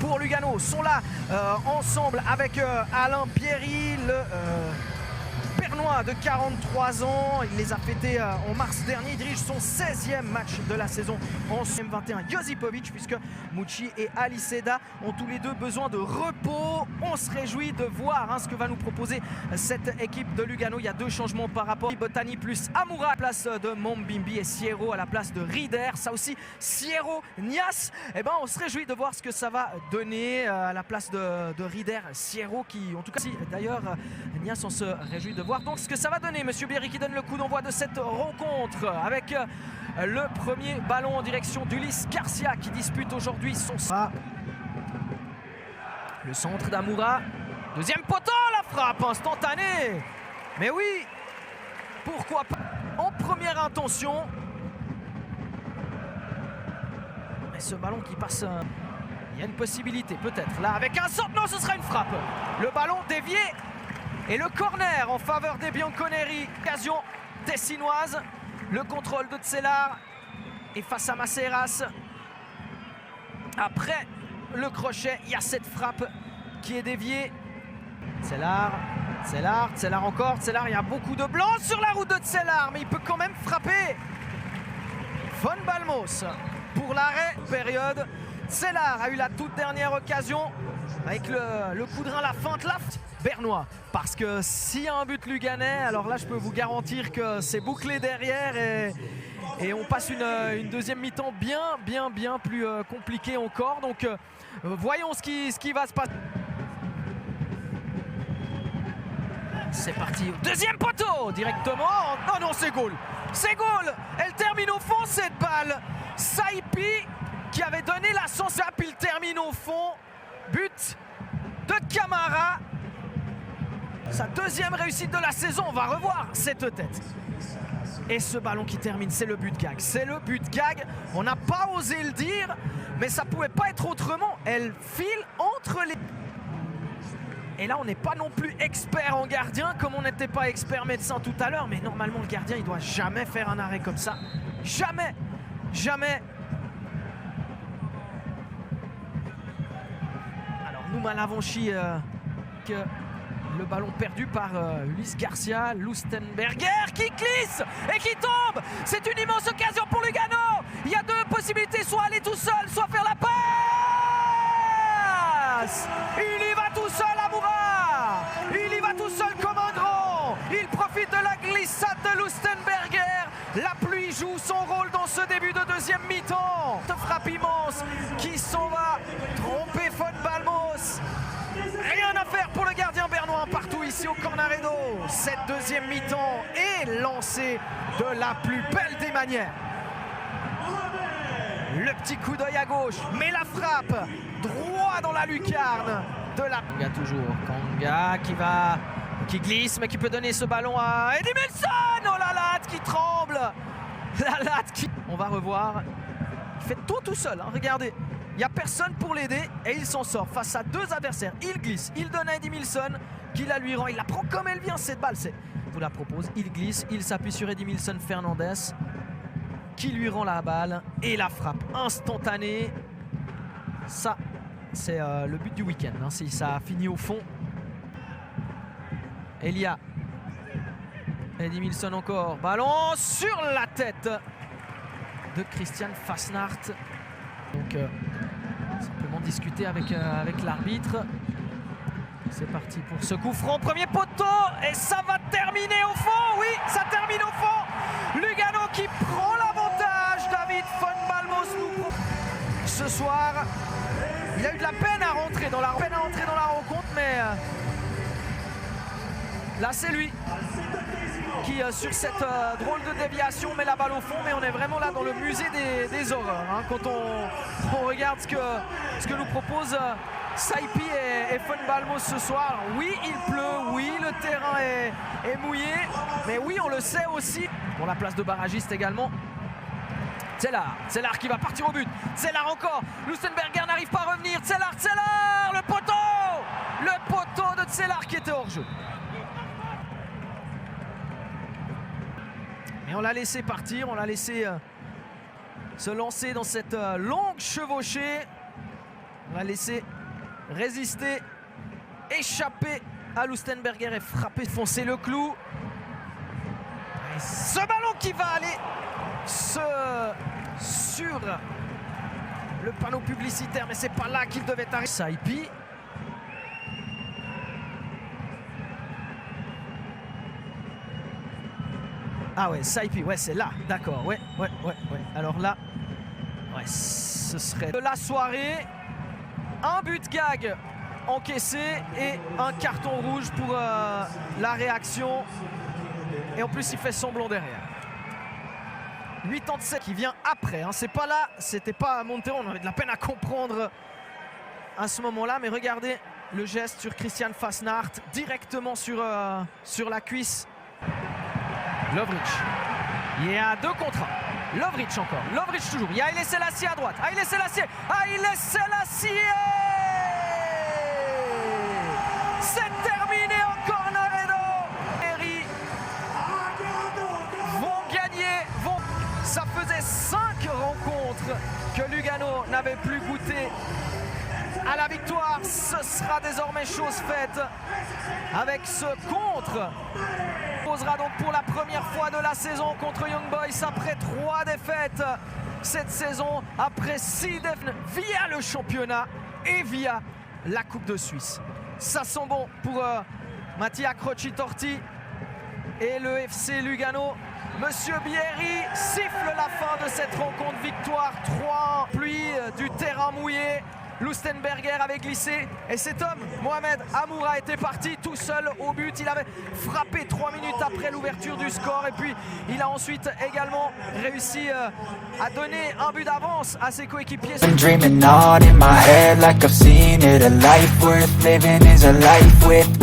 pour Lugano sont là ensemble avec Alain Pierry, le Bernois de 43 ans. Il les a fêtés en mars dernier. Il dirige son 16e match de la saison en M21. Josipovic, puisque Mouchi et Aliseda ont tous les deux besoin de repos. On se réjouit de voir ce que va nous proposer cette équipe de Lugano. Il y a deux changements par rapport à Botani plus Amoura à la place de Mombimbi et Sierro à la place de Rieder. Ça aussi, Sierro, Nias. Eh ben, on se réjouit de voir ce que ça va donner à la place de Rieder. Sierro qui, en tout cas, si, d'ailleurs, Nias, on se réjouit de voir donc ce que ça va donner. Monsieur Bierry qui donne le coup d'envoi de cette rencontre avec le premier ballon en direction d'Ulysse Garcia qui dispute aujourd'hui son... Le centre d'Amoura. Deuxième poteau, la frappe instantanée. Mais oui, pourquoi pas en première intention. Mais ce ballon qui passe... Il y a une possibilité peut-être. Là avec un centre, non, ce sera une frappe. Le ballon dévié. Et le corner en faveur des Bianconeri. Occasion tessinoise. Le contrôle de Tselar. Et face à Maceiras. Après le crochet, il y a cette frappe qui est déviée. Tselar encore. Tselar, il y a beaucoup de blancs sur la route de Tselar. Mais il peut quand même frapper. Von Balmos pour l'arrêt. Période. Tselar a eu la toute dernière occasion. Avec le coup de rein, la feinte, la Bernois. Parce que s'il y a un but luganais, alors là je peux vous garantir que c'est bouclé derrière et on passe une deuxième mi-temps bien plus compliquée encore. Donc voyons ce qui va se passer. C'est parti, deuxième poteau directement. Oh non, c'est goal. C'est goal. Elle termine au fond cette balle. Saipi qui avait donné la sensation, il termine au fond. But de Camara. Sa deuxième réussite de la saison, on va revoir cette tête. Et ce ballon qui termine, c'est le but gag. C'est le but gag. On n'a pas osé le dire, mais ça pouvait pas être autrement. Elle file entre les... Et là, on n'est pas non plus expert en gardien, comme on n'était pas expert médecin tout à l'heure. Mais normalement, le gardien, il doit jamais faire un arrêt comme ça. Jamais. Jamais. Alors, nous, Malavanchi, que... Le ballon perdu par Ulysse Garcia, Lustenberger qui glisse et qui tombe. C'est une immense occasion pour Lugano. Il y a deux possibilités, soit aller tout seul, soit faire la passe. Il y va tout seul, Amoura. Il y va tout seul comme un grand. Il profite de la glissade de Lustenberger. La pluie joue son rôle dans ce début de deuxième mi-temps. Cette frappe immense qui s'en va tromper Von Balmos. Rien à faire pour le gardien bernois partout ici au Cornaredo. Cette deuxième mi-temps est lancée de la plus belle des manières. Le petit coup d'œil à gauche, mais la frappe droit dans la lucarne de la... Kanga toujours, Kanga qui glisse mais qui peut donner ce ballon à Edimilson. Oh la latte qui tremble. La latte qui... On va revoir. Il fait tout seul, regardez. Il n'y a personne pour l'aider et il s'en sort face à deux adversaires. Il glisse, il donne à Edimilson qui la lui rend. Il la prend comme elle vient cette balle. Vous la propose, il glisse, il s'appuie sur Edimilson Fernandez qui lui rend la balle et la frappe instantanée. Ça, c'est le but du week-end. Si ça a fini au fond. Elia. Edimilson encore. Ballon sur la tête de Christian Fasnacht. Donc simplement discuter avec l'arbitre. C'est parti pour ce coup franc, premier poteau et ça va terminer au fond. Oui, ça termine au fond. Lugano qui prend l'avantage. David Von Balmos ce soir. Il a eu de la peine à rentrer dans la rencontre, mais là c'est lui qui sur cette drôle de déviation met la balle au fond, mais on est vraiment là dans le musée des horreurs quand on regarde ce que nous propose Saipi et Von Balmos ce soir. Oui, il pleut, oui, le terrain est mouillé, mais oui, on le sait aussi. Pour la place de barragiste également. Tselar qui va partir au but. Tselar encore. Lustenberger n'arrive pas à revenir. Tselar, le poteau de Tselar qui était hors jeu. Et on l'a laissé partir, on l'a laissé se lancer dans cette longue chevauchée. On l'a laissé résister, échapper à Lustenberger et frapper, foncer le clou. Et ce ballon qui va aller sur le panneau publicitaire, mais c'est pas là qu'il devait arriver. Saipi. Ah ouais, Saipi, ouais, c'est là, d'accord, ouais. Alors là, ouais, ce serait de la soirée. Un but gag encaissé et un carton rouge pour la réaction. Et en plus, il fait semblant derrière. 87 qui vient après, hein. C'est pas là, c'était pas à Montero, on avait de la peine à comprendre à ce moment-là, mais regardez le geste sur Christian Fasnacht, directement sur la cuisse. Lovric, il y a 2 contre 1. Lovric encore, Lovric toujours, il y a Haile Selassie à droite, Haile Selassie, c'est terminé en Cornaredo. Vont gagner, ça faisait 5 rencontres que Lugano n'avait plus goûté à la victoire. Ce sera désormais chose faite avec ce contre. Posera donc pour la première fois de la saison contre Young Boys après 3 défaites cette saison, après 6 défaites via le championnat et via la Coupe de Suisse. Ça sent bon pour Mattia Croci-Torti et le FC Lugano. Monsieur Bierry siffle la fin de cette rencontre, victoire 3-1, pluie du terrain mouillé. Lustenberger avait glissé et cet homme, Mohamed Amoura, était parti tout seul au but. Il avait frappé 3 minutes après l'ouverture du score et puis il a ensuite également réussi à donner un but d'avance à ses coéquipiers. Dreaming on in my head like I've seen it. A life worth living is a life with